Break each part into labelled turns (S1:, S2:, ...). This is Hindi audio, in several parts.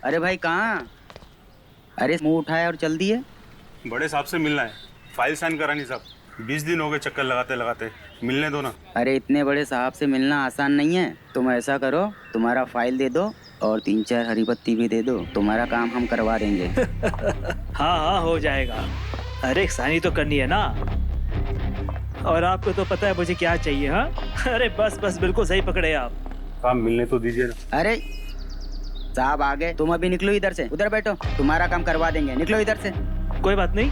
S1: अरे भाई कहाँ? अरे मुंह उठाया और चल दिए।
S2: बड़े साहब से मिलना है, फाइल साइन करानी साहब। 20 दिन हो गए चक्कर लगाते लगाते, मिलने दो ना।
S1: अरे इतने बड़े साहब से मिलना आसान नहीं है। तुम ऐसा करो, तुम्हारा फाइल दे दो और 3-4 हरी पत्ती भी दे दो, तुम्हारा काम हम करवा देंगे।
S3: हाँ हाँ हो जाएगा। अरे साइन तो करनी है ना। और आपको तो पता है मुझे क्या चाहिए। हाँ अरे बस बस बिल्कुल सही पकड़े आप।
S2: साहब मिलने तो दीजिए ना।
S1: अरे साहब आ गए, तुम अभी निकलो इधर से, उधर बैठो, तुम्हारा काम करवा देंगे, निकलो इधर से।
S3: कोई बात नहीं,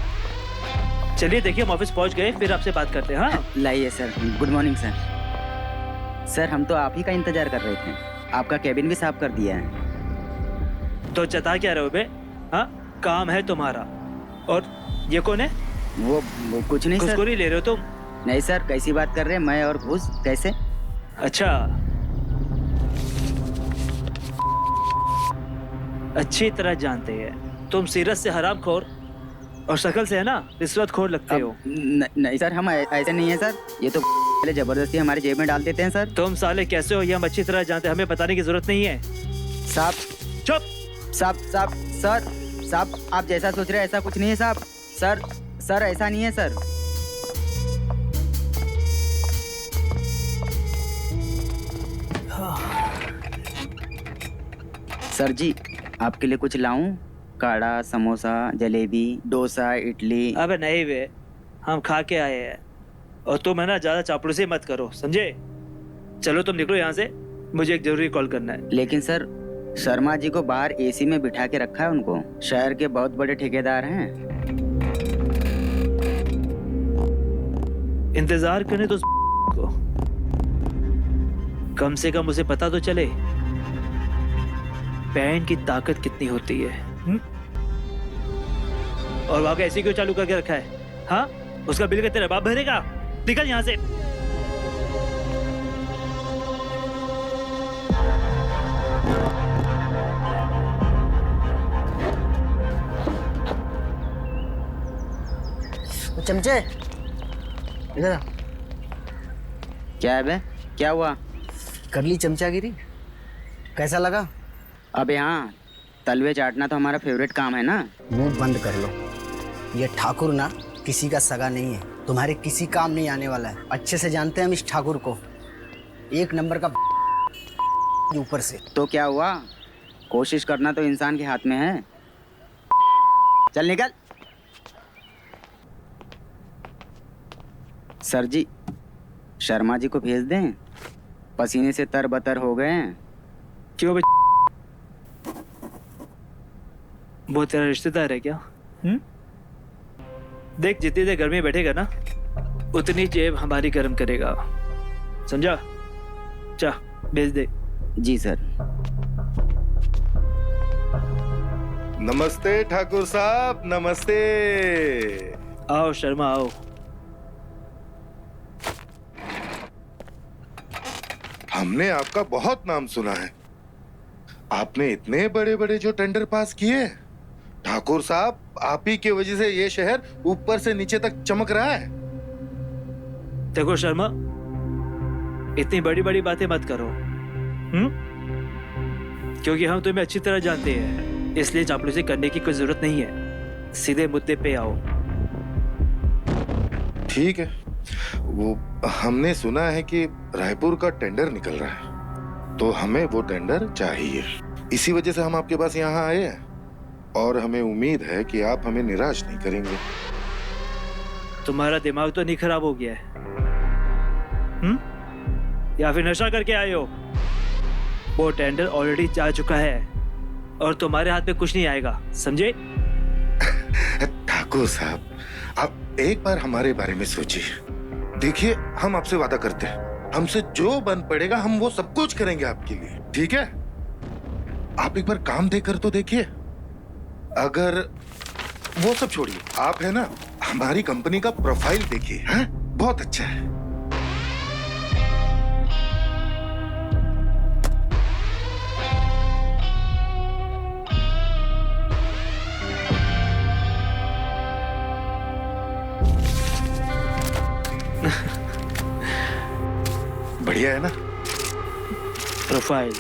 S3: चलिए देखिए हम ऑफिस पहुंच गए, फिर आपसे बात करते हैं। हाँ
S1: लाइए sir. Good morning sir. Sir हम तो आप ही का इंतजार कर रहे थे, आपका कैबिन भी साफ कर दिया है।
S3: तो चता क्या रहे हो बे? हाँ काम है तुम्हारा। और ये कौन है?
S1: वो कुछ नहीं सर।
S3: घूसखोरी ले रहे हो तुम?
S1: नहीं सर, कैसी बात कर रहे हैं? मैं और घूस कैसे?
S3: अच्छा, अच्छी तरह जानते हैं तुम सीरत से हरामखोर और शक्ल से है ना रिश्वतखोर लगते हो।
S1: नहीं सर, हम ऐसे नहीं है सर, ये तो पहले जबरदस्ती हमारे जेब में डाल देते हैं सर।
S3: तुम साले कैसे हो ये हम अच्छी तरह जानते हैं, हमें बताने की जरूरत नहीं है।
S1: साहब
S3: चुप।
S1: साहब साहब सर साहब, आप जैसा सोच रहे हैं ऐसा कुछ नहीं है साहब। सर सर ऐसा नहीं है सर। सर जी आपके लिए कुछ लाऊं? काढ़ा, समोसा, जलेबी, डोसा, इडली।
S3: अबे नहीं वे, हम खा के आए हैं। और तुम है ना ज्यादा चापलूसी मत करो, समझे? चलो तुम निकलो यहाँ से, मुझे एक जरूरी कॉल करना है।
S1: लेकिन सर शर्मा जी को बाहर एसी में बिठा के रखा है उनको, शहर के बहुत बड़े ठेकेदार हैं।
S3: इंतजार करने तो को कम से कम उसे पता तो चले पैन की ताकत कितनी होती है। और वहां का एसी क्यों चालू करके रखा है? हाँ उसका बिल का तेरा बाप भरेगा। निकल यहाँ से।
S4: चमचे इधर आ।
S1: क्या है बे? क्या हुआ?
S4: कर ली चमचागिरी? कैसा लगा?
S1: अब यहाँ तलवे चाटना तो हमारा फेवरेट काम है ना।
S4: मुंह बंद कर लो। ये ठाकुर ना किसी का सगा नहीं है, तुम्हारे किसी काम नहीं आने वाला है। अच्छे से जानते हैं हम इस ठाकुर को, एक नंबर का ऊपर से।
S1: तो क्या हुआ, कोशिश करना तो इंसान के हाथ में है। चल निकल। सर जी शर्मा जी को भेज दें, पसीने से तरबतर हो गए हैं।
S3: क्यों बे? वो तेरा रिश्तेदार है क्या? देख जितनी देर घर में बैठेगा ना उतनी जेब हमारी गर्म करेगा, समझा? जा भेज दे।
S1: जी सर।
S5: नमस्ते ठाकुर साहब, नमस्ते।
S3: आओ शर्मा आओ।
S5: हमने आपका बहुत नाम सुना है। आपने इतने बड़े बड़े जो टेंडर पास किए। ठाकुर साहब आप ही की वजह से ये शहर ऊपर से नीचे तक चमक रहा है।
S3: देखो शर्मा, इतनी बड़ी बड़ी बातें मत करो, क्योंकि हम तुम्हें अच्छी तरह जानते हैं, इसलिए चापलूसी करने की कोई जरूरत नहीं है। सीधे मुद्दे पे आओ।
S5: ठीक है, वो हमने सुना है कि रायपुर का टेंडर निकल रहा है, तो हमें वो टेंडर चाहिए। इसी वजह से हम आपके पास यहाँ आए हैं और हमें उम्मीद है कि आप हमें निराश नहीं करेंगे।
S3: तुम्हारा दिमाग तो नहीं खराब हो गया है? या फिर नशा करके आए हो? वो टेंडर ऑलरेडी जा चुका है और तुम्हारे हाथ में कुछ नहीं आएगा, समझे?
S5: ठाकुर साहब आप एक बार हमारे बारे में सोचिए। देखिए हम आपसे वादा करते हैं, हमसे जो बन पड़ेगा हम वो सब कुछ करेंगे आपके लिए, ठीक है? आप एक बार काम देकर तो देखिए। अगर वो सब छोड़िए, आप है ना हमारी कंपनी का प्रोफाइल देखिए, हैं? बहुत अच्छा है। बढ़िया है ना?
S3: प्रोफाइल।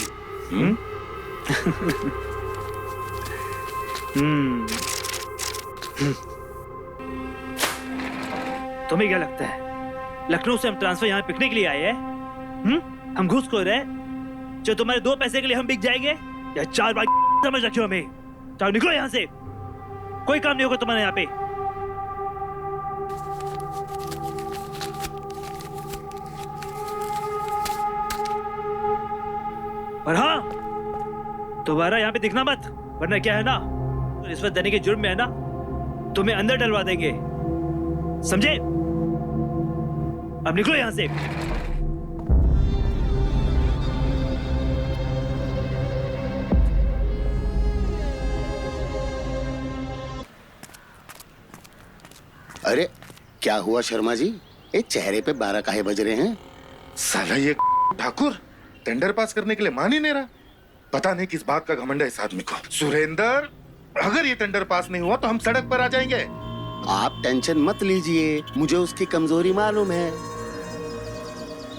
S3: तुम्हें क्या लगता है लखनऊ से हम ट्रांसफर यहाँ पिकनिक के लिए आए हैं? हम घूसखोर हैं जो तुम्हारे 2 पैसे के लिए हम बिक जाएंगे? या 4 बार समझ रखियो हमें। चलो निकलो यहाँ से, कोई काम नहीं होगा तुम्हारे यहाँ पे। और हाँ, दोबारा यहाँ पे दिखना मत, वरना क्या है ना, रिश्वत देने के जुर्म में है ना, तुम्हें अंदर डलवा देंगे, समझे? अब निकलो यहाँ से।
S6: अरे क्या हुआ शर्मा जी, ये चेहरे पे 12 काहे बज रहे हैं?
S5: साला ये ठाकुर टेंडर पास करने के लिए मान ही नहीं रहा। पता नहीं किस बात का घमंड है इस आदमी को। सुरेंद्र, अगर ये टेंडर पास नहीं हुआ तो हम सड़क पर आ जाएंगे।
S6: आप टेंशन मत लीजिए, मुझे उसकी कमजोरी मालूम है।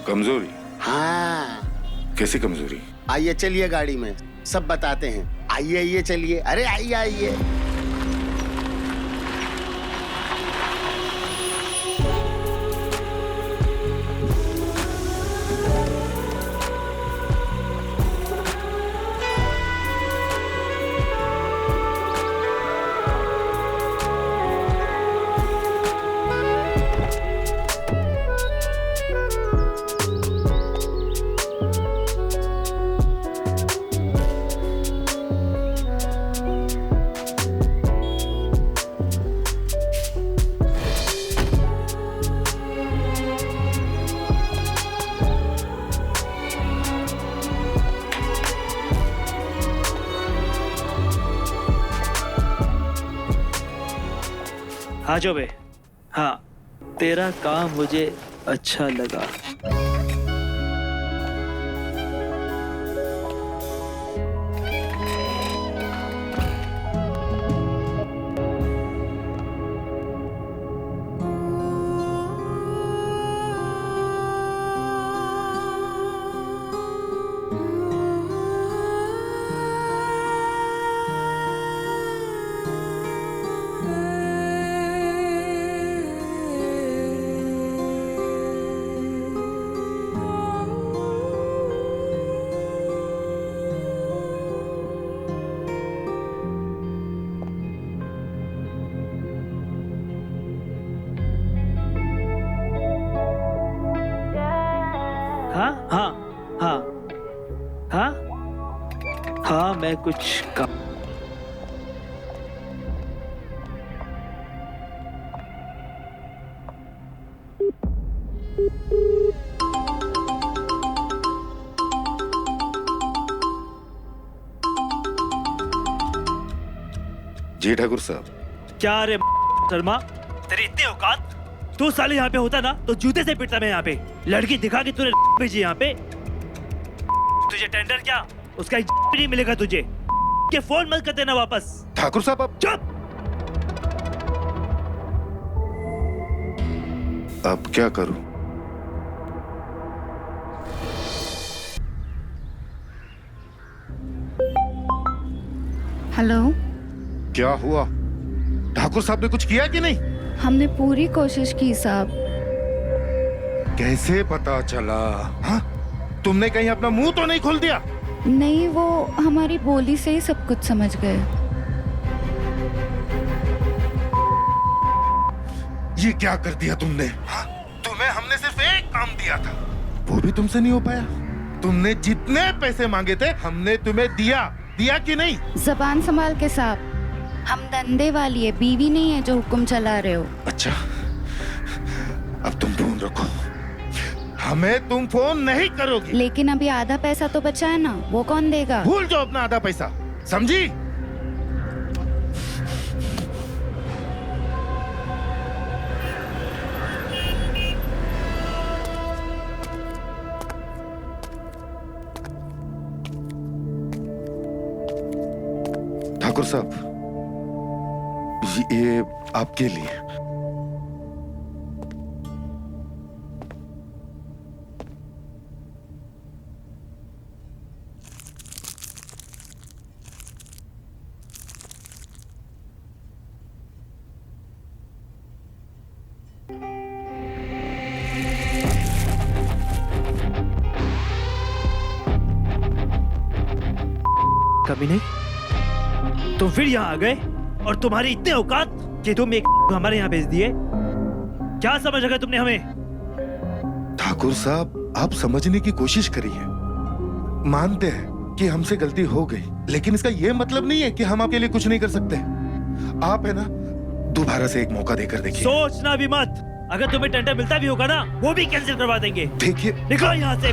S5: कमजोरी?
S6: हाँ।
S5: कैसी कमजोरी?
S6: आइए चलिए गाड़ी में, सब बताते हैं। आइए आइए चलिए, अरे आइए आइए।
S3: हाँ जो बे, हाँ, तेरा काम मुझे अच्छा लगा। हाँ हाँ हाँ हाँ हाँ, मैं कुछ काम।
S5: जी ठाकुर साहब।
S3: क्या रे शर्मा, तेरी इतनी औकात? तू साले यहाँ पे होता ना तो जूते से पिटता मैं यहाँ पे। लड़की दिखा के तूने भेजी यहाँ पे। तुझे टेंडर क्या, उसका एक भी नहीं मिलेगा तुझे। के फोन मत कर देना वापस।
S5: ठाकुर साहब अब
S3: चुप।
S5: अब क्या करूं?
S7: हेलो।
S5: क्या हुआ? ठाकुर साहब ने कुछ किया कि नहीं?
S7: हमने पूरी कोशिश की साहब।
S5: कैसे पता चला? हाँ? तुमने कहीं अपना मुंह तो नहीं खोल दिया?
S7: नहीं, वो हमारी बोली से ही सब कुछ समझ गए।
S5: ये क्या कर दिया तुमने? हाँ? तुम्हें हमने सिर्फ एक काम दिया था, वो भी तुमसे नहीं हो पाया। तुमने जितने पैसे मांगे थे हमने तुम्हें दिया कि नहीं?
S7: जबान संभाल के साहब, हम धंधे वाली है, बीवी नहीं है जो हुक्म चला रहे हो।
S5: अच्छा, अब तुम फोन रखो, हमें तुम फोन नहीं करोगी।
S7: लेकिन अभी आधा पैसा तो बचा है ना, वो कौन देगा?
S5: भूल जाओ अपना आधा पैसा, समझी? ठाकुर साहब, ये आपके लिए।
S3: कमी नहीं। तुम फिर यहाँ आ गए और तुम्हारी इतने औकात कि तुम एक हमारे यहाँ भेज दिए। क्या समझ रखा तुमने हमें?
S5: ठाकुर साहब, आप समझने की कोशिश करिए। मानते हैं कि हमसे गलती हो गई, लेकिन इसका यह मतलब नहीं है कि हम आपके लिए कुछ नहीं कर सकते। आप है ना, दोबारा से एक मौका देकर देखिए।
S3: सोचना भी मत। अगर तुम्हें टेंडर मिलता भी होगा ना, वो भी कैंसिल करवा देंगे।
S5: देखिए,
S3: निकलो यहाँ से।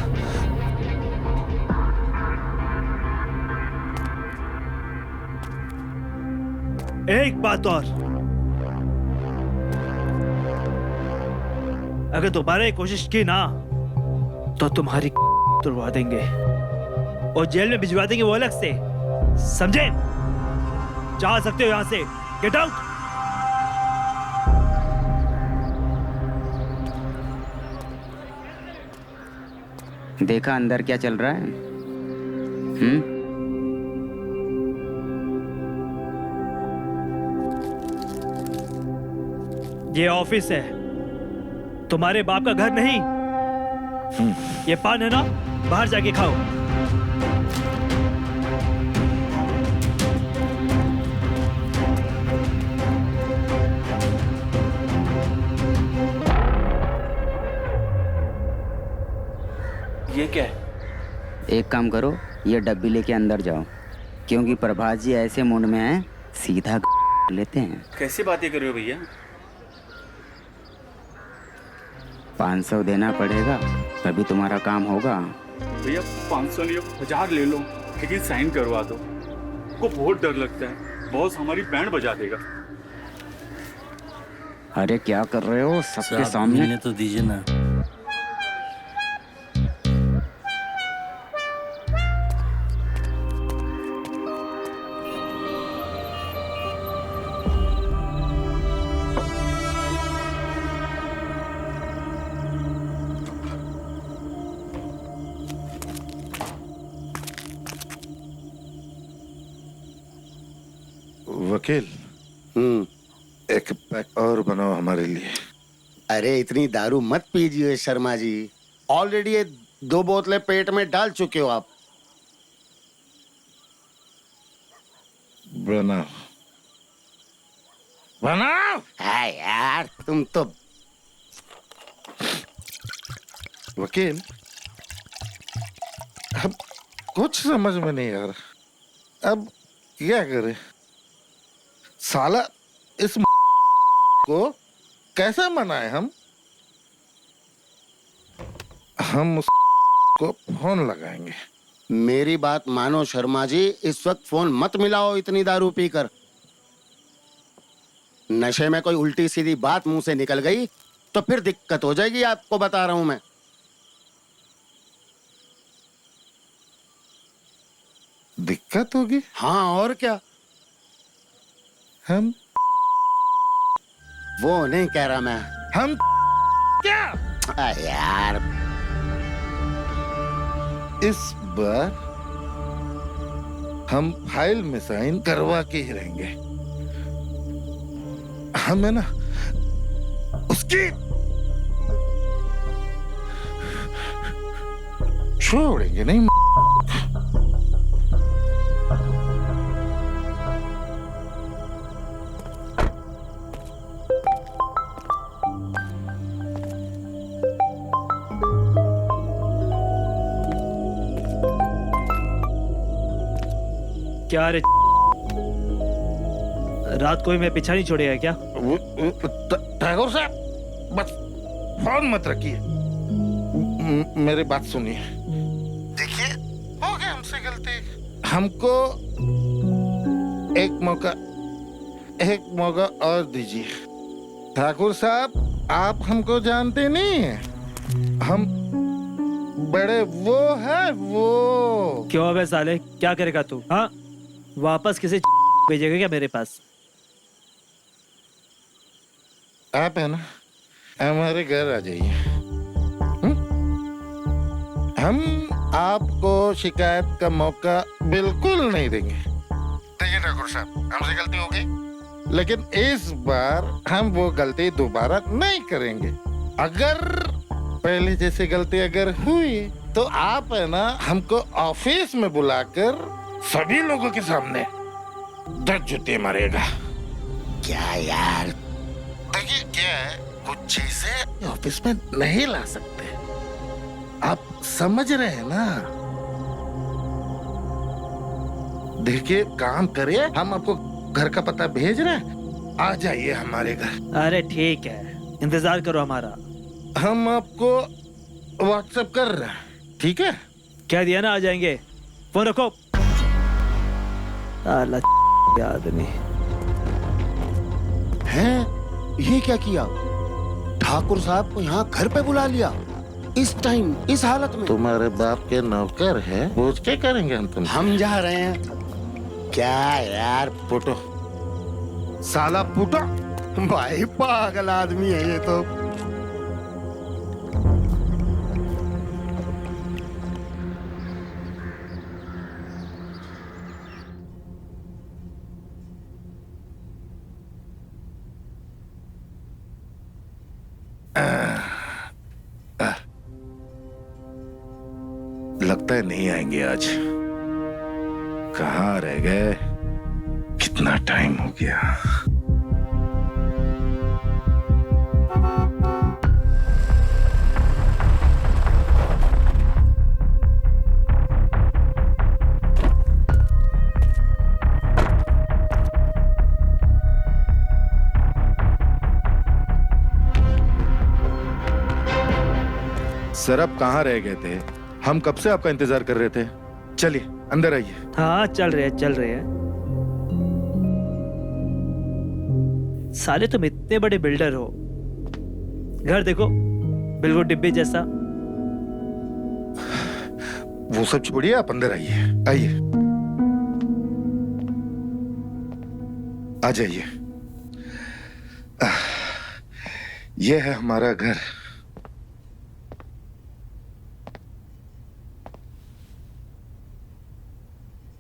S3: एक बात और, अगर दोबारा ये कोशिश की ना तो तुम्हारी तुड़वा देंगे और जेल में भिजवा देंगे, वो अलग से, समझे? जा सकते हो यहाँ से। Get out.
S1: देखा अंदर क्या चल रहा है?
S3: ये ऑफिस है, तुम्हारे बाप का घर नहीं। ये पान है ना, बाहर जाके खाओ।
S2: ये क्या है?
S1: एक काम करो, ये डब्बी लेके अंदर जाओ, क्योंकि प्रभात जी ऐसे मूड में हैं, सीधा लेते हैं।
S2: कैसी बातें कर रहे हो भैया?
S1: 500 देना पड़ेगा, तभी तुम्हारा काम होगा।
S2: भैया 500 नहीं, 1000 ले लो, लेकिन साइन करवा दो। को बहुत डर लगता है, बॉस हमारी बैंड बजा देगा।
S1: अरे क्या कर रहे हो सबके सामने?
S8: तो दीजिए ना।
S5: वकील, एक पैक और बनाओ हमारे लिए।
S6: अरे इतनी दारू मत पीजिए शर्मा जी, ऑलरेडी ये 2 बोतलें पेट में डाल चुके हो आप।
S5: बनाओ बनाओ।
S6: है यार, तुम तो।
S5: वकील, अब कुछ समझ में नहीं आ रहा, अब क्या करें? साला इस को कैसे मनाए हम उस को फोन लगाएंगे।
S6: मेरी बात मानो शर्मा जी, इस वक्त फोन मत मिलाओ इतनी दारू पीकर। नशे में कोई उल्टी सीधी बात मुंह से निकल गई तो फिर दिक्कत हो जाएगी, आपको बता रहा हूं मैं।
S5: दिक्कत होगी?
S6: हाँ और क्या।
S5: हम
S6: वो नहीं कह रहा मैं।
S5: हम क्या?
S6: यार,
S5: इस बार हम फाइल में साइन करवा के ही रहेंगे। हमें ना उसकी छोड़ेंगे नहीं।
S3: क्या रे, रात को ही मैं पीछा नहीं छोड़ेगा क्या?
S5: ठाकुर साहब, बस फोन मत रखिए, मेरी बात सुनिए। देखिए, हो गया हमसे गलती, हमको एक मौका और दीजिए। ठाकुर साहब, आप हमको जानते नहीं हैं, हम बड़े वो है वो।
S3: क्यों बे साले, क्या करेगा तू? हाँ, वापस किसी भेजेगा क्या मेरे पास?
S5: आप है ना, हमारे घर आ जाइए। हम आपको शिकायत का मौका बिल्कुल नहीं देंगे। देखिए ठाकुर साहब, हमसे गलती हो गई, लेकिन इस बार हम वो गलती दोबारा नहीं करेंगे। अगर पहले जैसी गलती अगर हुई तो आप है ना, हमको ऑफिस में बुलाकर सभी लोगों के सामने 10 जूते मारेगा।
S6: क्या यार?
S5: देखिए क्या है, कुछ चीजें ऑफिस में नहीं ला सकते, आप समझ रहे हैं ना। देखिए काम करिए, हम आपको घर का पता भेज रहे हैं, आ जाइए हमारे घर।
S3: अरे ठीक है, इंतजार करो हमारा।
S5: हम आपको व्हाट्सएप कर रहे हैं, ठीक है?
S3: कह दिया ना आ जाएंगे। फोन रखो। साला आदमी।
S6: हैं? ये क्या किया? ठाकुर साहब को यहाँ घर पे बुला लिया इस टाइम, इस हालत में।
S5: तुम्हारे बाप के नौकर है, पूछ के करेंगे हम तुम।
S6: हम जा रहे हैं। क्या यार?
S5: पुटो, साला पुटो।
S6: भाई पागल आदमी है ये तो।
S5: लगता है नहीं आएंगे आज। कहाँ रह गए? कितना टाइम हो गया। सर आप कहाँ रह गए थे? हम कब से आपका इंतजार कर रहे थे। चलिए अंदर आइए।
S3: हाँ चल रहे हैं, चल रहे हैं। साले तुम इतने बड़े बिल्डर हो, घर देखो बिल्कुल डिब्बे जैसा।
S5: वो सब छोड़िए, आप अंदर आइए। आइए, आ जाइए। यह है हमारा घर।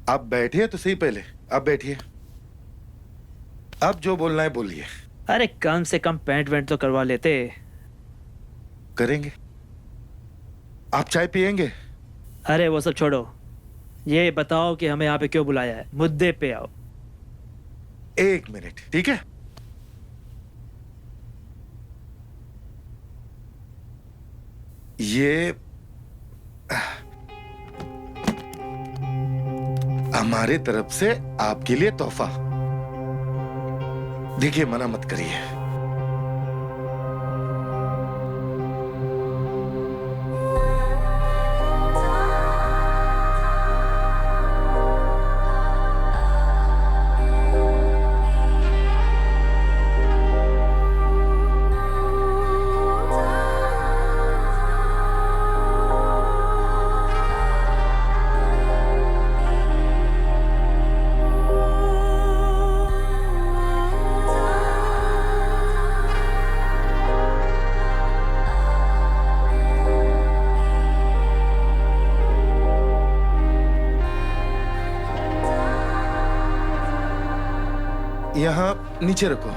S5: आप बैठिए तो सही, पहले आप बैठिए। अब जो बोलना है बोलिए।
S3: अरे कम से कम पेंट वेंट तो करवा लेते।
S5: करेंगे। आप चाय पियेंगे?
S3: अरे वो सब छोड़ो, ये बताओ कि हमें यहाँ पे क्यों बुलाया है। मुद्दे पे आओ।
S5: 1 मिनट, ठीक है? ये हमारे तरफ से आपके लिए तोहफा। देखिए मना मत करिए। यहाँ नीचे रखो।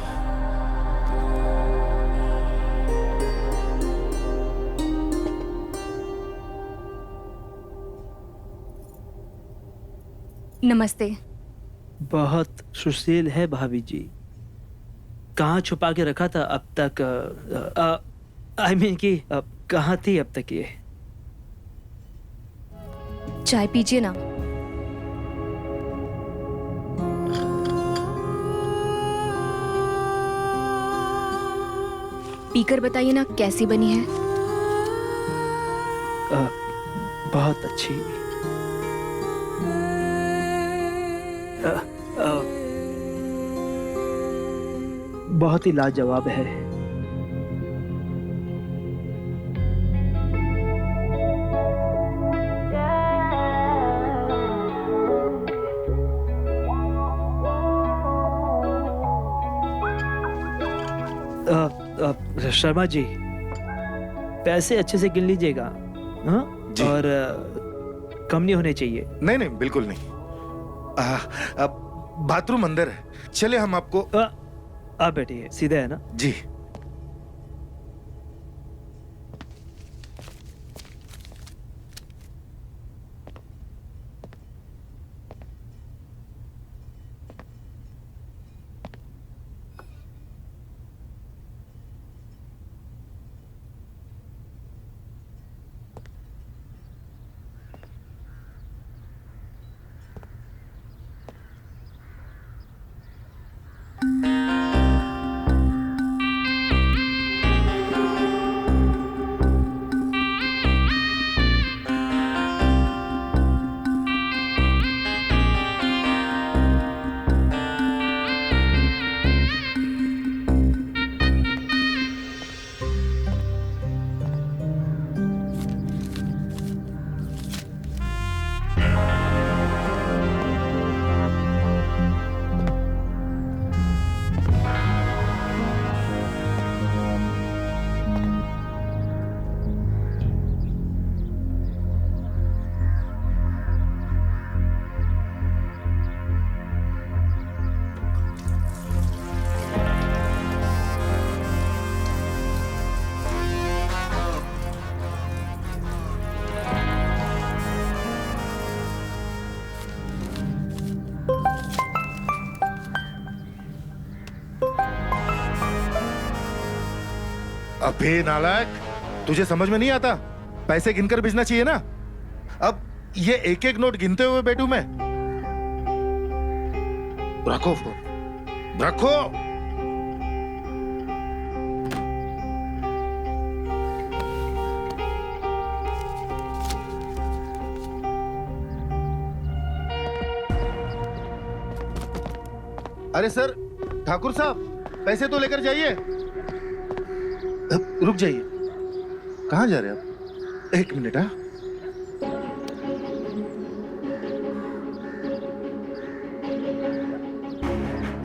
S8: नमस्ते।
S3: बहुत सुशील है भाभी जी। कहाँ छुपा के रखा था अब तक? आई मीन कि कहाँ थी अब तक ये?
S8: चाय पीजिए ना। पीकर बताइए ना कैसी बनी है।
S3: बहुत अच्छी। बहुत ही लाजवाब है। शर्मा जी, पैसे अच्छे से गिन लीजिएगा। हाँ?
S5: जी।
S3: और कम नहीं होने चाहिए।
S5: नहीं नहीं, बिल्कुल नहीं। अब बाथरूम अंदर है, चले हम आपको।
S3: आप बैठिए, सीधा है ना?
S5: जी। अबे नालायक, तुझे समझ में नहीं आता? पैसे गिनकर भेजना चाहिए ना। अब ये एक एक नोट गिनते हुए बैठूं मैं? रखो फोन, रखो। अरे सर, ठाकुर साहब पैसे तो लेकर जाइए। रुक जाइए, कहाँ जा रहे हैं आप? एक मिनट। हाँ,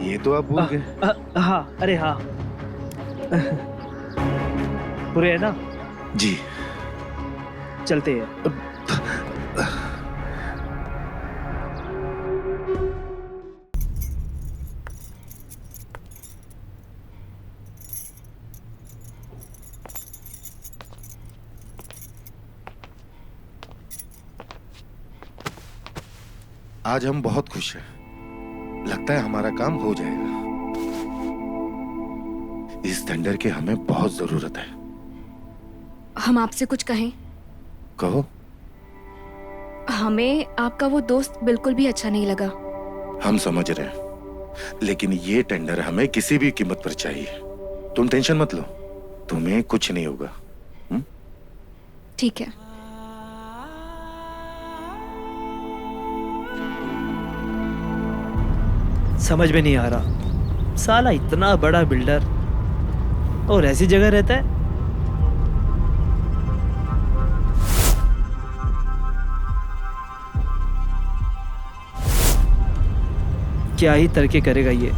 S5: ये तो आप भूल गए।
S3: हाँ, अरे हाँ। पूरे है ना?
S5: जी
S3: चलते हैं।
S5: आज हम बहुत खुश हैं। लगता है हमारा काम हो जाएगा। इस टेंडर की हमें बहुत जरूरत है।
S8: हम आपसे कुछ कहें?
S5: कहो।
S8: हमें आपका वो दोस्त बिल्कुल भी अच्छा नहीं लगा।
S5: हम समझ रहे हैं, लेकिन ये टेंडर हमें किसी भी कीमत पर चाहिए। तुम टेंशन मत लो, तुम्हें कुछ नहीं होगा।
S8: ठीक है।
S3: समझ में नहीं आ रहा, साला इतना बड़ा बिल्डर और ऐसी जगह रहता है। क्या ही तरक्की करेगा ये।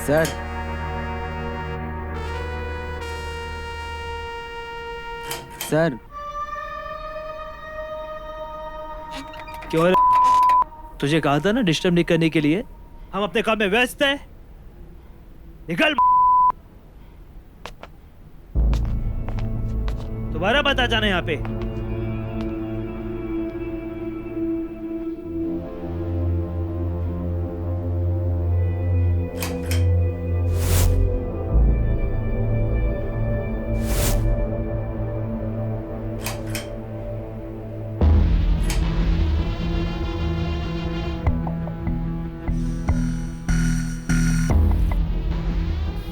S1: सर, सर
S3: क्यों? तुझे कहा था ना डिस्टर्ब नहीं करने के लिए। हम अपने काम में व्यस्त हैं। निकल। दोबारा मत आ जाना यहाँ पे।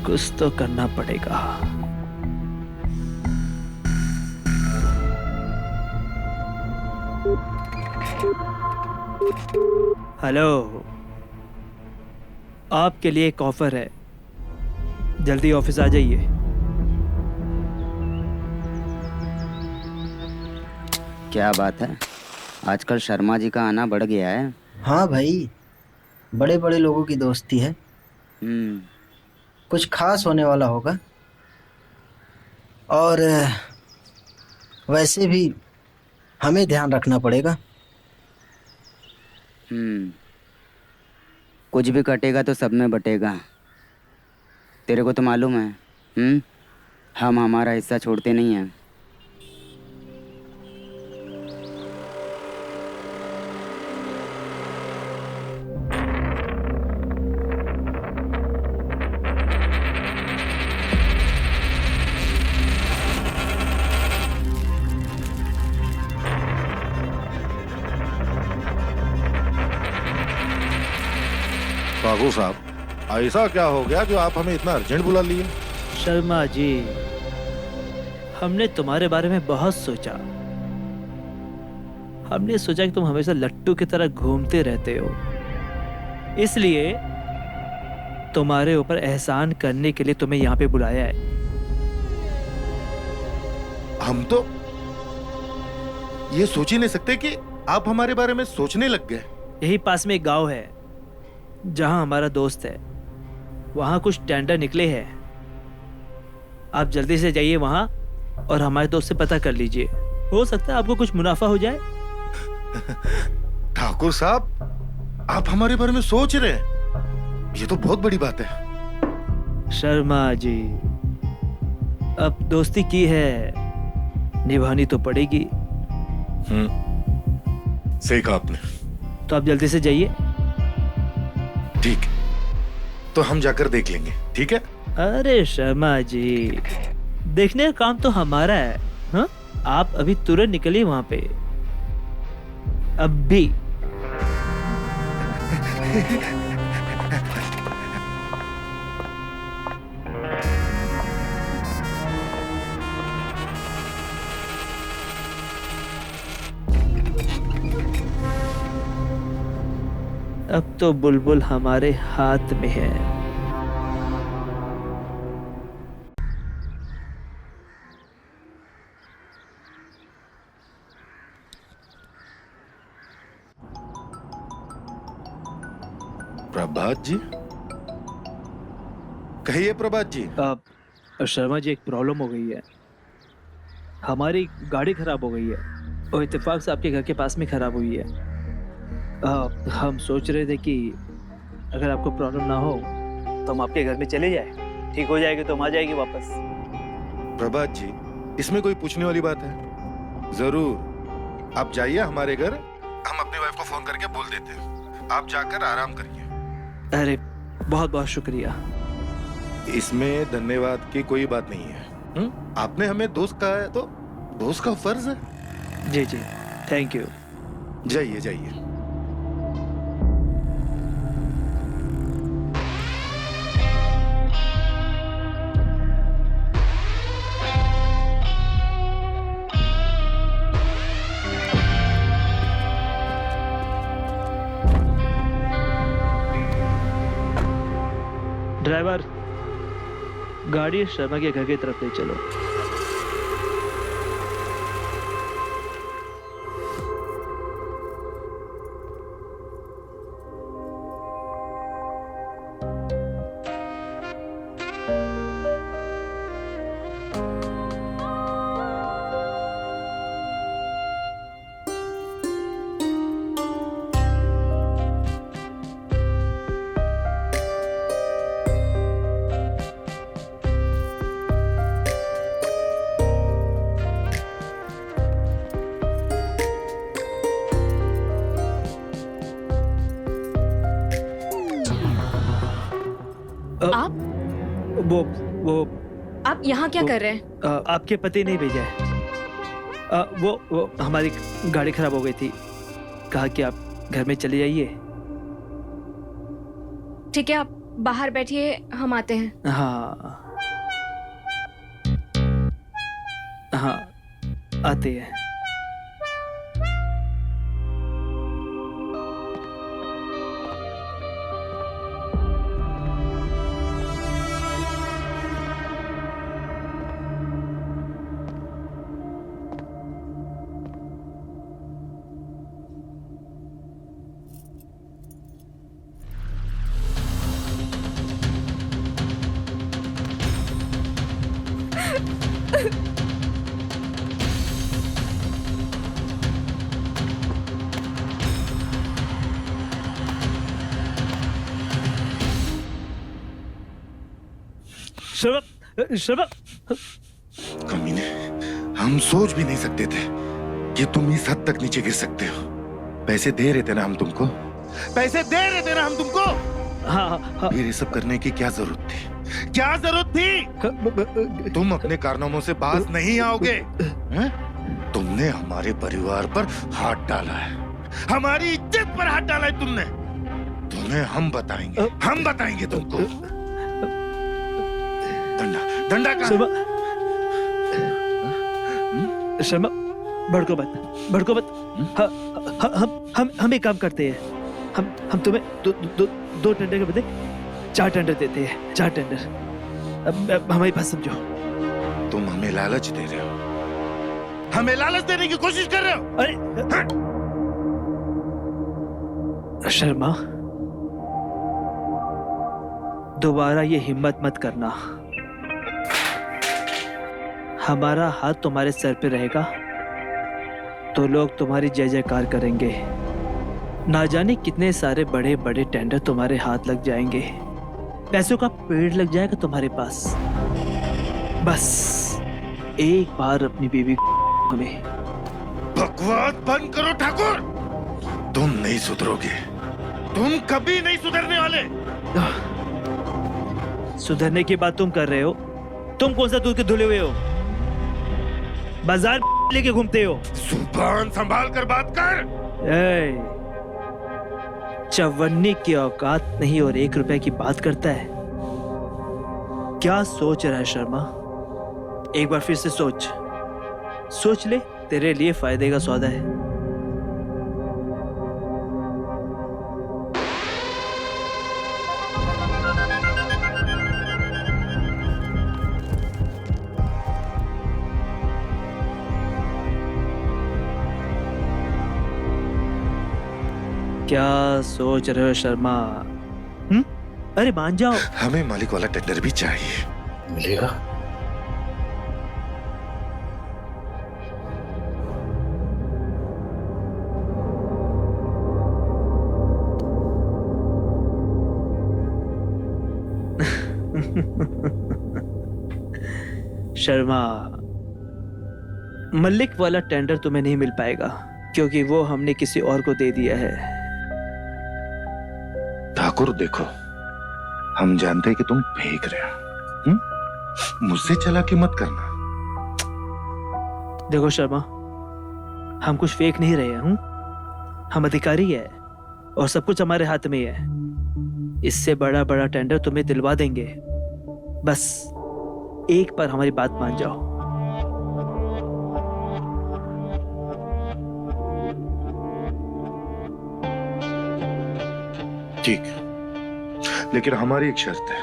S3: कुछ तो करना पड़ेगा। हेलो, आपके लिए एक ऑफर है, जल्दी ऑफिस आ जाइए।
S1: क्या बात है, आजकल शर्मा जी का आना बढ़ गया है।
S4: हाँ भाई, बड़े बड़े लोगों की दोस्ती है। कुछ खास होने वाला होगा। और वैसे भी हमें ध्यान रखना पड़ेगा।
S1: कुछ भी कटेगा तो सब में बटेगा। तेरे को तो मालूम है, हम हमारा हिस्सा छोड़ते नहीं हैं।
S5: ठाकुर साहब, ऐसा क्या हो गया जो आप हमें इतना अर्जेंट बुला लिए?
S3: शर्मा जी, हमने तुम्हारे बारे में बहुत सोचा। हमने सोचा कि तुम हमेशा लट्टू की तरह घूमते रहते हो, इसलिए तुम्हारे ऊपर एहसान करने के लिए तुम्हें यहाँ पे बुलाया है।
S5: हम तो ये सोच ही नहीं सकते कि आप हमारे बारे में सोचने लग गए।
S3: यही पास में एक गांव है जहां हमारा दोस्त है। वहाँ कुछ टेंडर निकले हैं। आप जल्दी से जाइए वहाँ और हमारे दोस्त से पता कर लीजिए। हो सकता है आपको कुछ मुनाफा हो जाए।
S5: ठाकुर साहब, आप हमारे बारे में सोच रहे हैं, ये तो बहुत बड़ी बात है।
S3: शर्मा जी, अब दोस्ती की है, निभानी तो पड़ेगी।
S5: सही कहा आपने।
S3: तो आप जल्दी से जाइए।
S5: ठीक है, तो हम जाकर देख लेंगे, ठीक है?
S3: अरे शर्मा जी, देखने का काम तो हमारा है। हाँ, आप अभी तुरंत निकलिए वहां पे, अभी। अब तो बुलबुल हमारे हाथ में है।
S5: प्रभात जी, कहिए प्रभात जी।
S3: अब शर्मा जी, एक प्रॉब्लम हो गई है। हमारी गाड़ी खराब हो गई है और इत्तेफाक से आपके घर के पास में खराब हुई है। हम सोच रहे थे कि अगर आपको प्रॉब्लम ना हो तो हम आपके घर में चले जाए। ठीक हो जाएगी तो हम आ जाएंगे वापस।
S5: प्रभात जी, इसमें कोई पूछने वाली बात है? जरूर, आप जाइए हमारे घर, हम अपनी वाइफ को फोन करके बोल देते हैं। आप जाकर आराम करिए।
S3: अरे बहुत बहुत शुक्रिया।
S5: इसमें धन्यवाद की कोई बात नहीं है। आपने हमें दोस्त कहा है तो दोस्त का फर्ज है।
S3: जी जी, थैंक यू।
S5: जाइए जाइए।
S3: ड्राइवर, गाड़ी शर्मा के घर की तरफ ले चलो।
S8: आप
S3: वो
S8: आप यहाँ क्या कर रहे हैं?
S3: आपके पति नहीं भेजा है। वो हमारी गाड़ी खराब हो गई थी, कहा कि आप घर में चले जाइए।
S8: ठीक है, आप बाहर बैठिए, हम आते हैं।
S3: हाँ हाँ, आते हैं। शर्मा,
S5: कमीने, हम सोच भी नहीं सकते थे कि तुम इस हद तक नीचे गिर सकते हो। पैसे दे रहे थे ना हम तुमको, पैसे दे रहे थे ना हम तुमको।
S3: हाँ,
S5: फिर ये सब करने की क्या जरूरत थी? क्या जरूरत थी? तुम अपने कारनामों से बाज नहीं आओगे। हैं? तुमने हमारे परिवार पर हाथ डाला है, हमारी इज्जत पर हाथ डाला है तुमने। तुम्हें हम बताएंगे तुमको। डंडा कहाँ?
S3: शर्मा, भड़को मत। हम एक काम करते हैं, हम तुम्हें दो टेंडर के बदले 4 टेंडर देते हैं। 4 टेंडर। अब हमारी बात समझो।
S5: तुम हमें लालच दे रहे हो, हमें लालच देने की कोशिश कर रहे हो।
S3: अरे शर्मा, दोबारा ये हिम्मत मत करना। हमारा हाथ तुम्हारे सर पे रहेगा तो लोग तुम्हारी जय जयकार करेंगे। ना जाने कितने सारे बड़े बड़े टेंडर तुम्हारे हाथ लग जाएंगे, पैसों का पेड़ लग जाएगा तुम्हारे पास। बस एक बार अपनी बीवी को हमें।
S5: बकवास बंद करो ठाकुर, तुम नहीं सुधरोगे, तुम कभी नहीं सुधरने वाले।
S3: सुधरने की बात तुम कर रहे हो? तुम कौन सा दूध के धुले हुए हो? बाजार लेके घूमते हो।
S5: जुबान संभाल कर बात कर।
S3: चवन्नी की औकात नहीं और 1 रुपए की बात करता है। क्या सोच रहा है शर्मा? एक बार फिर से सोच ले, तेरे लिए फायदे का सौदा है। क्या सोच रहे हो शर्मा? अरे मान जाओ।
S5: हमें मालिक वाला टेंडर भी चाहिए। मिलेगा?
S3: शर्मा, मलिक वाला टेंडर तुम्हें नहीं मिल पाएगा क्योंकि वो हमने किसी और को दे दिया है।
S5: ठाकुर देखो, हम जानते हैं कि तुम फेंक रहे हो, मुझसे चालाकी मत करना।
S3: देखो शर्मा, हम कुछ फेंक नहीं रहे हैं। हम अधिकारी है और सब कुछ हमारे हाथ में है। इससे बड़ा बड़ा टेंडर तुम्हें दिलवा देंगे, बस एक बार हमारी बात मान जाओ।
S5: ठीक है, लेकिन हमारी एक शर्त है,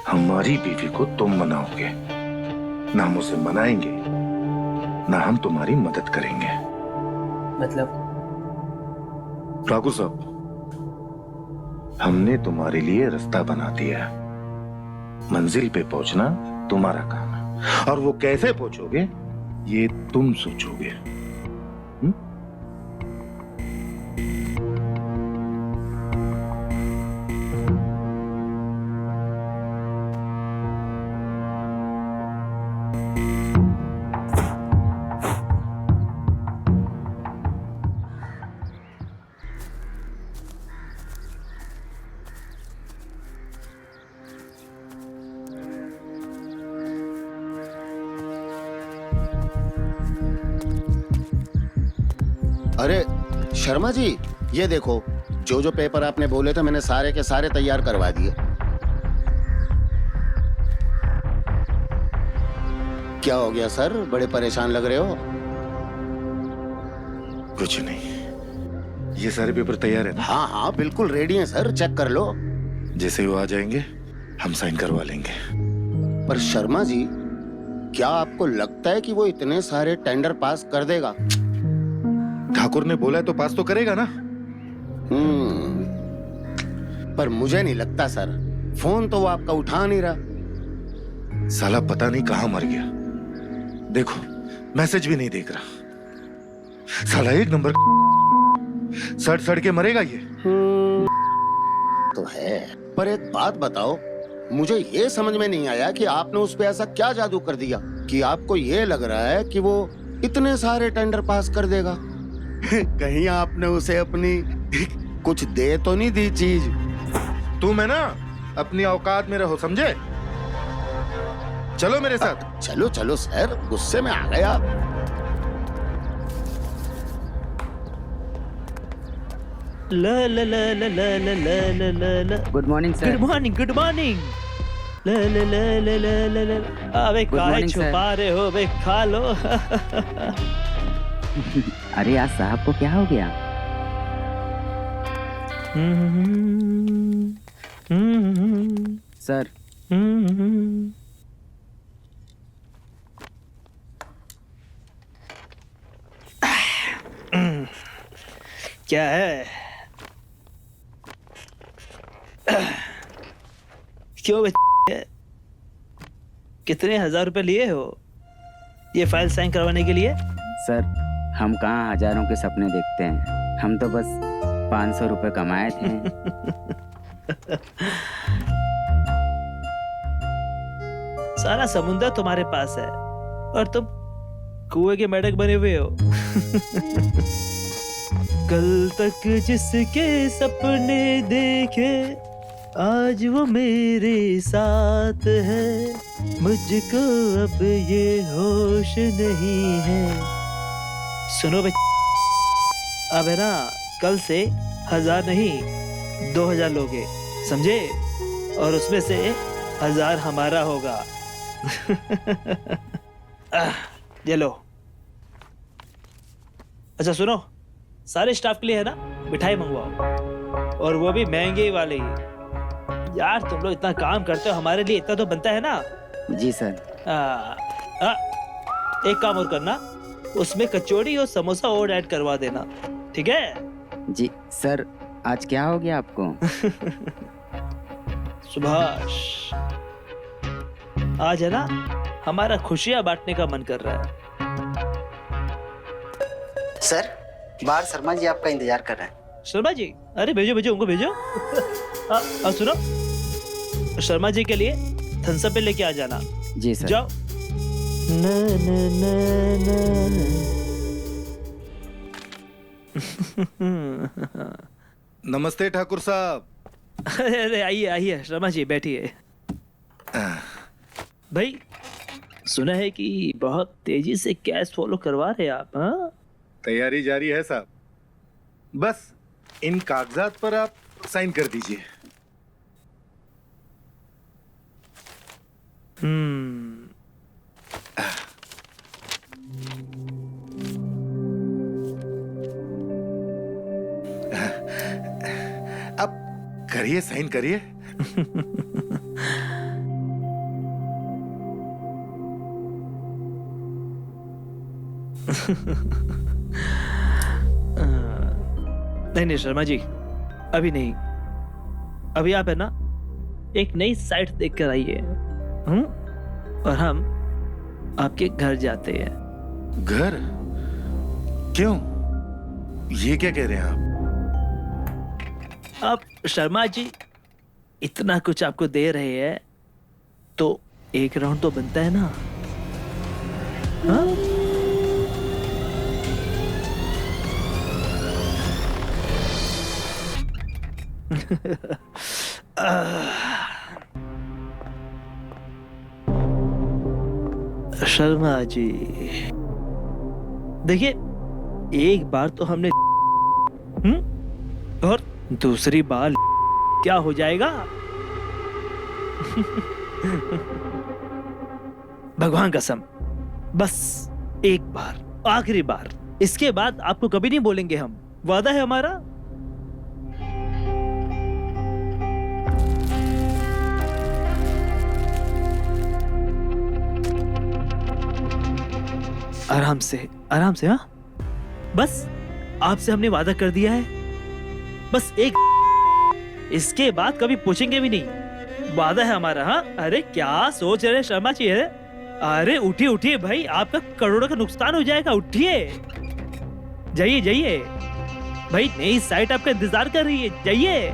S5: हमारी बीवी को तुम मनाओगे, ना हम उसे मनाएंगे ना हम तुम्हारी मदद करेंगे।
S1: मतलब?
S5: ठाकुर साहब, हमने तुम्हारे लिए रास्ता बना दिया है। मंजिल पे पहुंचना तुम्हारा काम है और वो कैसे पहुंचोगे ये तुम सोचोगे।
S6: अरे शर्मा जी, ये देखो, जो जो पेपर आपने बोले थे मैंने सारे के सारे तैयार करवा दिए। क्या हो गया सर, बड़े परेशान लग रहे हो?
S5: कुछ नहीं, ये सारे पेपर तैयार है ना?
S6: हाँ हाँ बिल्कुल रेडी हैं सर, चेक कर लो।
S5: जैसे वो आ जाएंगे हम साइन करवा लेंगे।
S6: पर शर्मा जी, क्या आपको लगता है कि वो इतने सारे टेंडर पास कर देगा?
S5: ठाकुर ने बोला है तो पास तो करेगा ना।
S6: पर मुझे नहीं लगता सर, फोन तो वो आपका उठा नहीं रहा।
S5: साला पता नहीं कहां मर गया, देखो मैसेज भी नहीं देख रहा। साला एक नंबर सड़ सड़ के मरेगा ये।
S6: तो है, पर एक बात बताओ, मुझे ये समझ में नहीं आया कि आपने उस पे ऐसा क्या जादू कर दिया कि आपको ये लग रहा है कि वो इतने सारे टेंडर पास कर देगा। कहीं आपने उसे अपनी कुछ दे तो नहीं दी चीज?
S5: तुम है ना अपनी औकात में रहो, समझे? चलो मेरे साथ।
S6: चलो चलो सर, गुस्से में आ गया।
S3: ला ला ला ला ला ला ला ला ला।
S1: Good morning sir.
S3: Good morning, good morning. ला ला ला ला ला ला ला। अबे
S1: Good
S3: काहे
S1: morning, sir.
S3: छुपा रहे हो बे, खा लो।
S1: अरे आज साहब को क्या हो गया? सर
S3: क्या है? क्यों बे? कितने 1000 रुपए लिए हो ये फाइल साइन करवाने के लिए?
S1: सर हम कहाँ हजारों के सपने देखते हैं, हम तो बस 500 रुपए कमाए थे।
S3: सारा समुंदर तुम्हारे पास है और तुम कुएं के मेढक बने हुए हो। कल तक जिसके सपने देखे आज वो मेरे साथ है, मुझको अब ये होश नहीं है। सुनो बे, अब है ना कल से 1000 नहीं 2000 लोगे, समझे? और उसमें से 1000 हमारा होगा। ये लो। अच्छा सुनो, सारे स्टाफ के लिए है ना मिठाई मंगवाओ, और वो भी महंगे वाले ही। यार तुम लोग इतना काम करते हो, हमारे लिए इतना तो बनता है ना।
S1: जी सर।
S3: एक काम और करना, उसमें कचौड़ी और समोसा और ऐड करवा देना, ठीक है?
S1: जी सर। आज क्या हो गया आपको?
S3: सुभाष, आज है ना हमारा खुशियां बांटने का मन कर रहा है।
S4: सर बाहर शर्मा जी आपका इंतजार कर रहे हैं।
S3: शर्मा जी? अरे भेजो भेजो, उनको भेजो। सुनो, शर्मा जी के लिए थम्स अप लेके आ जाना।
S1: जी सर।
S3: जाओ। न, न, न, न।
S5: नमस्ते ठाकुर साहब।
S3: अरे आइए आइए शर्मा जी, बैठिए। भाई सुना है कि बहुत तेजी से कैश फॉलो करवा रहे आप, हाँ?
S5: तैयारी जारी है साहब, बस इन कागजात पर आप साइन कर दीजिए। अब करिए, साइन करिए।
S3: नहीं शर्मा जी, अभी नहीं। अभी आप है ना एक नई साइट देख कर आइए, और हम आपके घर जाते हैं।
S5: घर? क्यों? ये क्या कह रहे हैं आप?
S3: आप शर्मा जी इतना कुछ आपको दे रहे हैं तो एक राउंड तो बनता है ना, हाँ? शर्मा जी देखिए, एक बार तो हमने और दूसरी बार क्या हो जाएगा? भगवान कसम, बस एक बार, आखिरी बार, इसके बाद आपको कभी नहीं बोलेंगे हम, वादा है हमारा। आराम से, आराम से, हाँ? बस आपसे हमने वादा कर दिया है, बस एक, इसके बाद कभी पूछेंगे भी नहीं, वादा है हमारा, हाँ? अरे क्या सोच रहे शर्मा जी है? अरे उठिए उठिए भाई, आपका करोड़ों का नुकसान हो जाएगा, उठिए, जाइए जाइए भाई, नई साइट आपका इंतजार कर रही है, जाइए।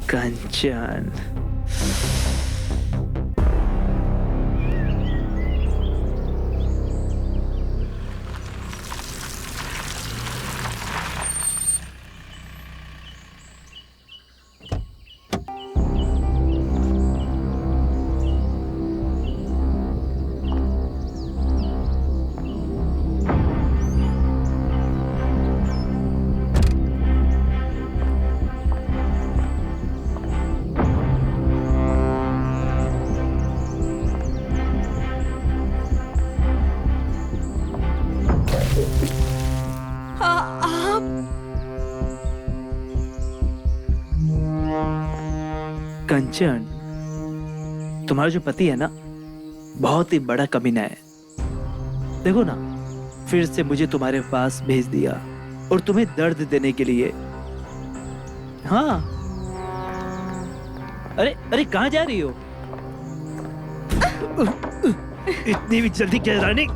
S3: कंचन, कंचन, तुम्हारा जो पति है ना, बहुत ही बड़ा कमीना है, देखो ना, फिर से मुझे तुम्हारे पास भेज दिया और तुम्हें दर्द देने के लिए। हाँ, अरे अरे कहाँ जा रही हो? इतनी भी जल्दी क्या रानी?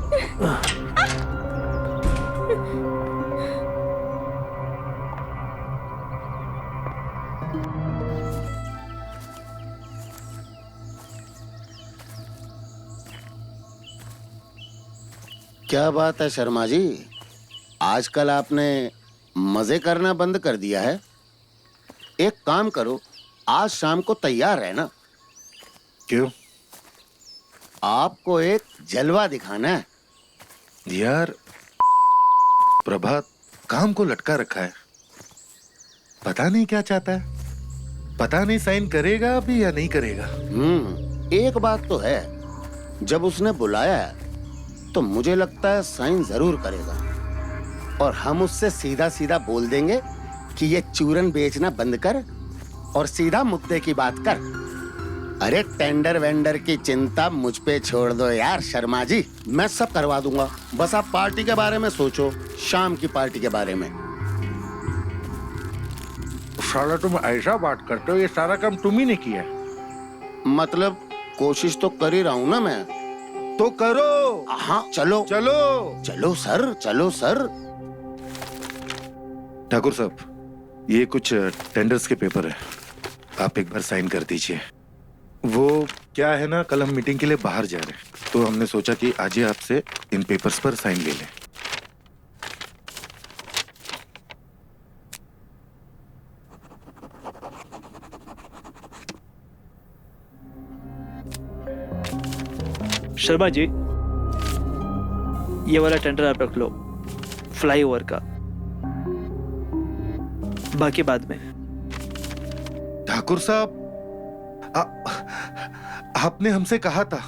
S6: क्या बात है शर्मा जी, आजकल आपने मजे करना बंद कर दिया है। एक काम करो, आज शाम को तैयार रहना।
S5: क्यों
S6: आपको एक जलवा दिखाना है।
S5: यार? प्रभात काम को लटका रखा है, पता नहीं क्या चाहता है, पता नहीं साइन करेगा अभी या नहीं करेगा।
S6: एक बात तो है, जब उसने बुलाया है तो मुझे लगता है साइन जरूर करेगा। और हम उससे सीधा सीधा बोल देंगे कि ये चूरन बेचना बंद कर और सीधा मुद्दे की बात कर। अरे टेंडर वेंडर की चिंता मुझ पे छोड़ दो यार शर्मा जी, मैं सब करवा दूंगा। बस आप पार्टी के बारे में सोचो, शाम की पार्टी के बारे में।
S5: साला तुम ऐसा बात करते हो, ये सारा काम तुम ही ने किया।
S6: मतलब कोशिश तो कर ही रहा हूँ ना मैं।
S5: तो करो।
S6: हाँ चलो
S5: चलो
S6: चलो सर, चलो सर।
S5: ठाकुर साहब, ये कुछ टेंडर्स के पेपर है, आप एक बार साइन कर दीजिए। वो क्या है ना, कल हम मीटिंग के लिए बाहर जा रहे हैं, तो हमने सोचा कि आज ही आपसे इन पेपर्स पर साइन ले लें।
S3: शर्मा जी, ये वाला टेंडर आप रख लो, फ्लाईओवर का, बाकी बाद में।
S5: ठाकुर साहब, आपने हमसे कहा था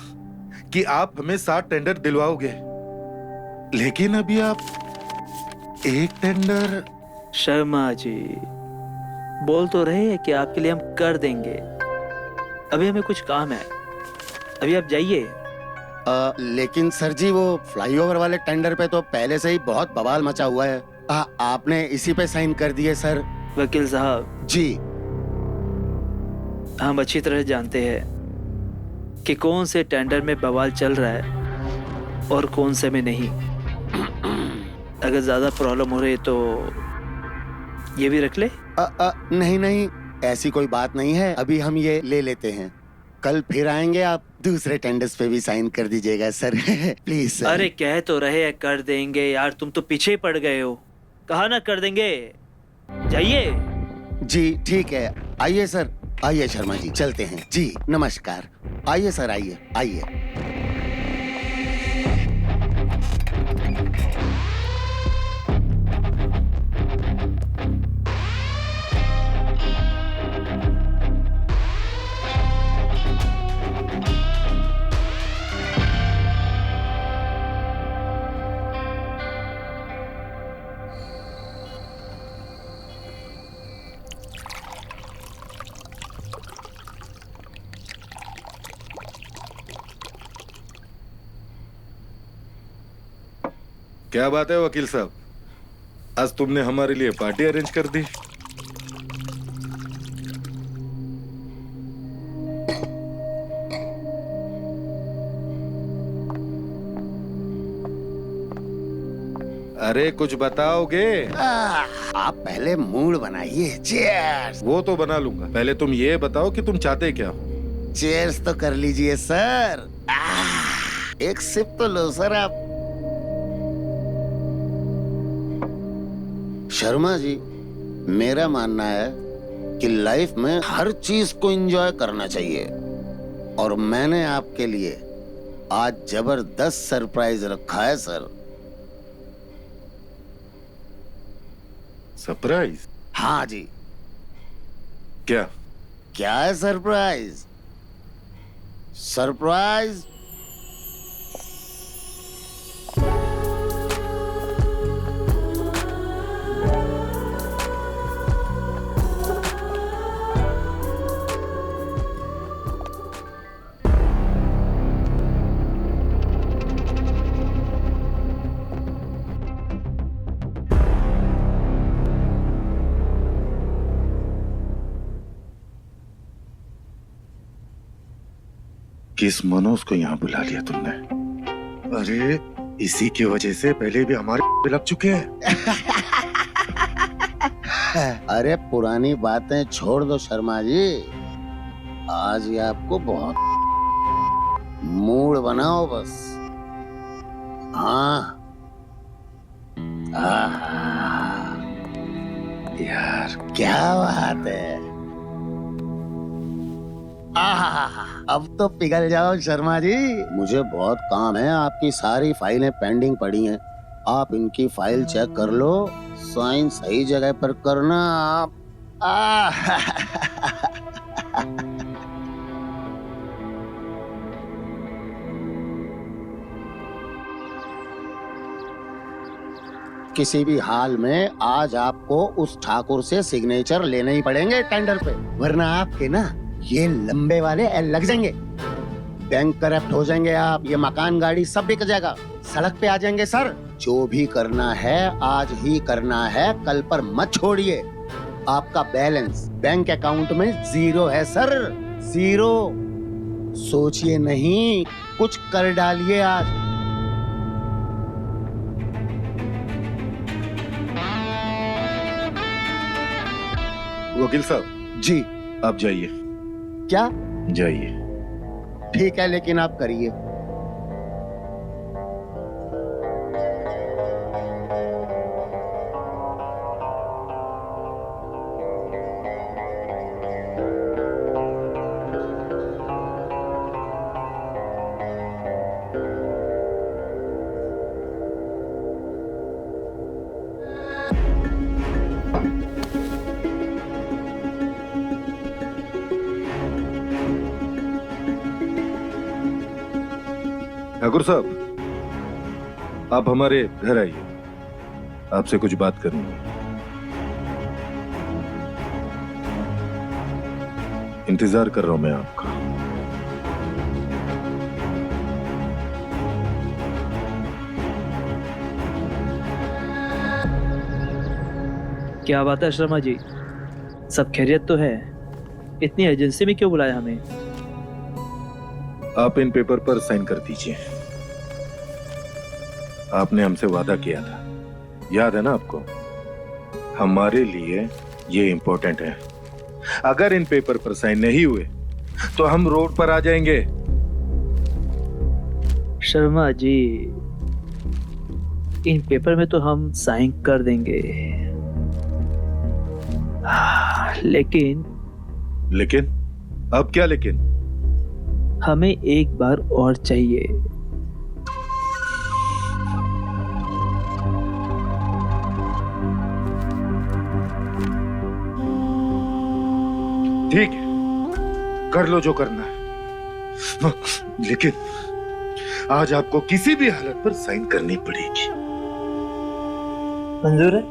S5: कि आप हमें 7 टेंडर दिलवाओगे, लेकिन अभी आप एक टेंडर।
S3: शर्मा जी, बोल तो रहे हैं कि आपके लिए हम कर देंगे। अभी हमें कुछ काम है, अभी आप जाइए।
S6: लेकिन सर जी, वो फ्लाईओवर वाले टेंडर पे तो पहले से ही बहुत बवाल मचा हुआ है। आपने इसी पे साइन कर दिए सर।
S3: वकील साहब
S6: जी,
S3: हम अच्छी तरह जानते हैं कि कौन से टेंडर में बवाल चल रहा है और कौन से में नहीं। अगर ज्यादा प्रॉब्लम हो रही है तो ये भी रख ले।
S6: नहीं नहीं, ऐसी कोई बात नहीं है, अभी हम ये ले लेते हैं। कल फिर आएंगे, आप दूसरे टेंडर्स पे भी साइन कर दीजिएगा सर। Please sir.
S3: अरे कह तो रहे हैं कर देंगे यार, तुम तो पीछे ही पड़ गए हो। कहा ना कर देंगे, जाइए।
S6: जी ठीक है, आइए सर, आइए शर्मा जी, चलते हैं जी। नमस्कार, आइए सर, आइए आइए।
S5: क्या बात है वकील साहब, आज तुमने हमारे लिए पार्टी अरेंज कर दी। अरे कुछ बताओगे?
S6: आप पहले मूड बनाइए। चीयर्स।
S5: वो तो बना लूंगा, पहले तुम ये बताओ कि तुम चाहते क्या हो।
S6: चीयर्स तो कर लीजिए सर। एक सिप तो लो सर आप। शर्मा जी, मेरा मानना है कि लाइफ में हर चीज को एंजॉय करना चाहिए, और मैंने आपके लिए आज जबरदस्त सरप्राइज रखा है सर।
S5: सरप्राइज?
S6: हाँ जी।
S5: क्या?
S6: क्या है सरप्राइज? सरप्राइज
S5: किस मनोज को यहाँ बुला लिया तुमने? अरे इसी की वजह से पहले भी हमारे लग चुके हैं।
S6: अरे पुरानी बातें छोड़ दो शर्मा जी, आज ये आपको बहुत मूड बनाओ बस। हाँ यार क्या बात है। अब तो पिघल जाओ शर्मा जी। मुझे बहुत काम है, आपकी सारी फाइलें पेंडिंग पड़ी हैं। आप इनकी फाइल चेक कर लो, साइन सही जगह पर करना आप। किसी भी हाल में आज आपको उस ठाकुर से सिग्नेचर लेने ही पड़ेंगे टेंडर पे, वरना आपके ना ये लंबे वाले एल लग जाएंगे। बैंक करप्ट हो जाएंगे आप, ये मकान गाड़ी सब बिक जाएगा, सड़क पे आ जाएंगे सर। जो भी करना है आज ही करना है, कल पर मत छोड़िए। आपका बैलेंस बैंक अकाउंट में 0 है सर, 0। सोचिए नहीं, कुछ कर डालिए आज।
S5: वकील साहब
S6: जी
S5: आप जाइए,
S6: क्या?
S5: जाइए।
S6: ठीक है, लेकिन आप करिए।
S5: ठाकुर साहब आप हमारे घर आइए, आपसे कुछ बात करनी है। इंतजार कर रहा हूं मैं आपका।
S3: क्या बात है शर्मा जी, सब खैरियत तो है? इतनी एजेंसी में क्यों बुलाया हमें?
S5: आप इन पेपर पर साइन कर दीजिए। आपने हमसे वादा किया था, याद है ना आपको? हमारे लिए ये इंपॉर्टेंट है। अगर इन पेपर पर साइन नहीं हुए तो हम रोड पर आ जाएंगे।
S3: शर्मा जी, इन पेपर में तो हम साइन कर देंगे,
S5: लेकिन अब क्या लेकिन?
S3: हमें एक बार और चाहिए।
S5: ठीक है, कर लो जो करना है, लेकिन आज आपको किसी भी हालत पर साइन करनी पड़ेगी।
S3: मंजूर है?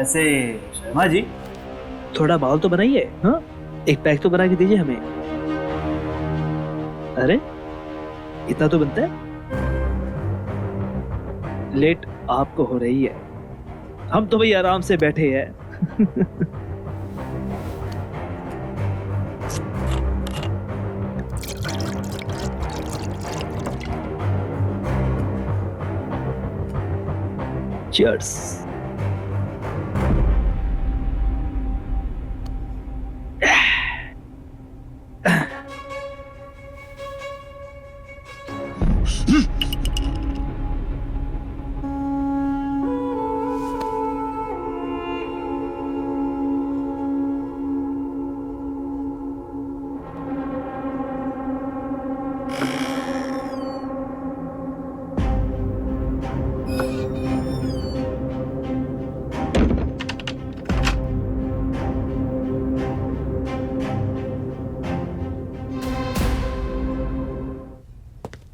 S3: ऐसे शर्मा जी थोड़ा माहौल तो बनाइए। हाँ, एक पैक तो बना के दीजिए हमें। अरे इतना तो बनता है। लेट आपको हो रही है, हम तो भाई आराम से बैठे हैं। Cheers.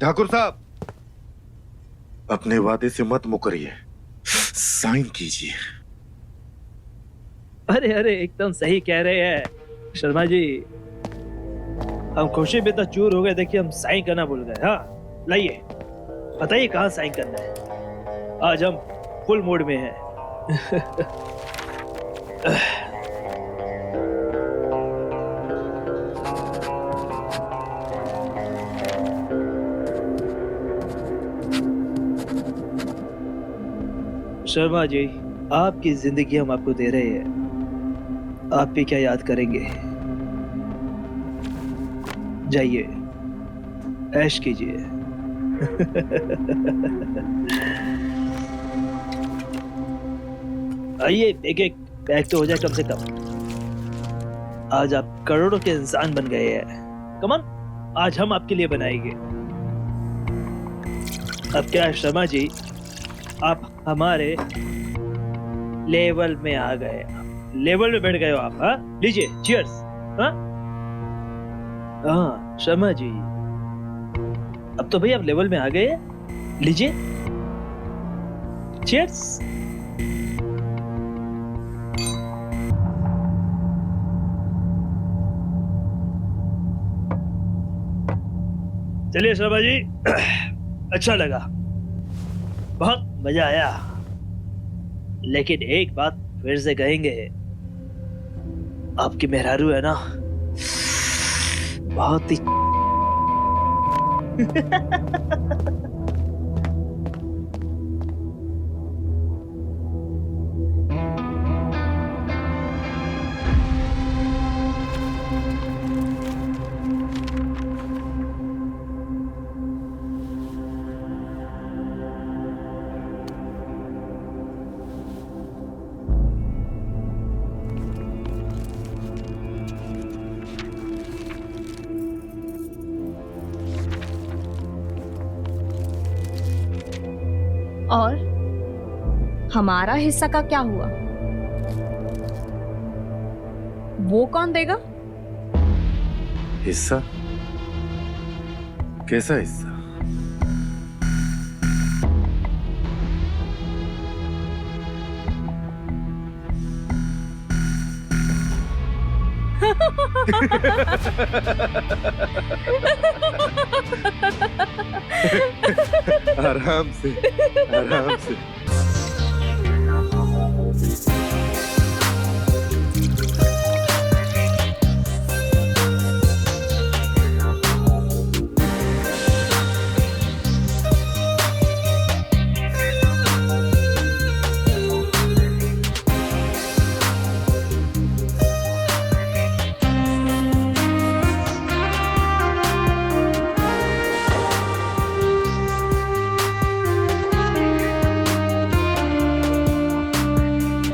S5: ठाकुर साहब, अपने वादे से मत मुकरिए, साइन कीजिए।
S3: अरे अरे एकदम सही कह रहे हैं शर्मा जी, हम खुशी में तो चूर हो गए, देखिए हम साइन करना भूल गए। हाँ लाइए, बताइए कहाँ साइन करना है। आज हम फुल मूड में हैं। शर्मा जी, आपकी जिंदगी हम आपको दे रहे हैं, आप भी क्या याद करेंगे। जाइए, ऐश कीजिए। आइए, एक एक बैग तो हो जाए कम से कम। आज आप करोड़ों के इंसान बन गए हैं। कम ऑन, आज हम आपके लिए बनाएंगे। अब क्या है शर्मा जी, आप हमारे लेवल में आ गए, लेवल में बैठ गए हो आप। हाँ, लीजिए, चीयर्स। हाँ हाँ शर्मा जी, अब तो भाई आप लेवल में आ गए, लीजिए, चीयर्स। चलिए शर्मा जी, अच्छा लगा, बहुत मजा आया, लेकिन एक बात फिर से कहेंगे, आपकी मेहरारू है ना, बहुत ही
S8: और हमारा हिस्सा का क्या हुआ? वो कौन देगा?
S5: हिस्सा? कैसा हिस्सा? आराम से, आराम से।